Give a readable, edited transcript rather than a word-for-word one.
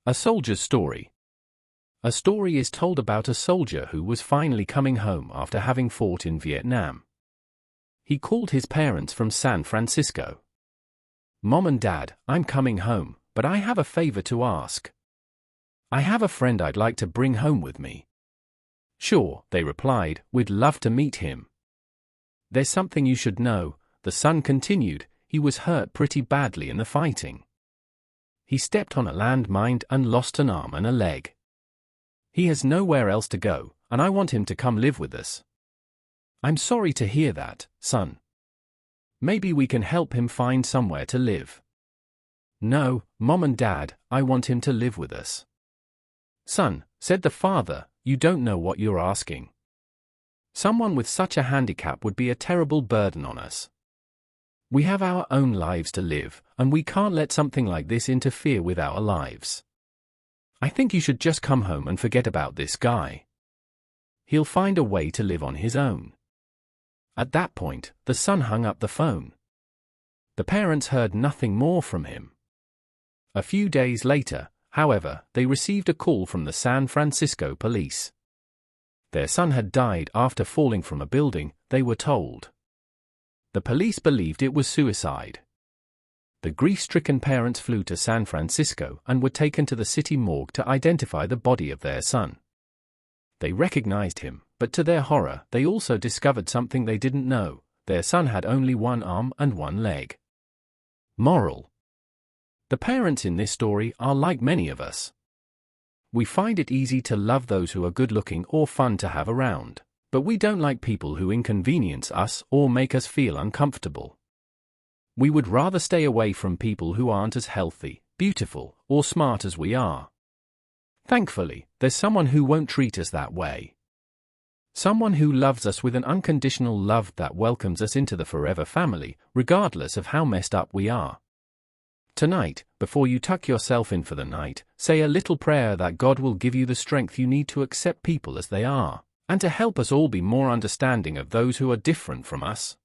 A soldier's story. A story is told about a soldier who was finally coming home after having fought in Vietnam. He called his parents from San Francisco. "Mom and Dad, I'm coming home, but I have a favor to ask. I have a friend I'd like to bring home with me." "Sure," they replied, "we'd love to meet him." "There's something you should know," the son continued. "He was hurt pretty badly in the fighting. He stepped on a landmine and lost an arm and a leg. He has nowhere else to go, and I want him to come live with us." "I'm sorry to hear that, son. Maybe we can help him find somewhere to live." "No, Mom and Dad, I want him to live with us." "Son," said the father, "you don't know what you're asking. Someone with such a handicap would be a terrible burden on us. We have our own lives to live, and we can't let something like this interfere with our lives. I think you should just come home and forget about this guy. He'll find a way to live on his own." At that point, the son hung up the phone. The parents heard nothing more from him. A few days later, however, they received a call from the San Francisco police. Their son had died after falling from a building, they were told. The police believed it was suicide. The grief-stricken parents flew to San Francisco and were taken to the city morgue to identify the body of their son. They recognized him, but to their horror, they also discovered something they didn't know: their son had only one arm and one leg. Moral: the parents in this story are like many of us. We find it easy to love those who are good-looking or fun to have around, but we don't like people who inconvenience us or make us feel uncomfortable. We would rather stay away from people who aren't as healthy, beautiful, or smart as we are. Thankfully, there's someone who won't treat us that way. Someone who loves us with an unconditional love that welcomes us into the forever family, regardless of how messed up we are. Tonight, before you tuck yourself in for the night, say a little prayer that God will give you the strength you need to accept people as they are, and to help us all be more understanding of those who are different from us.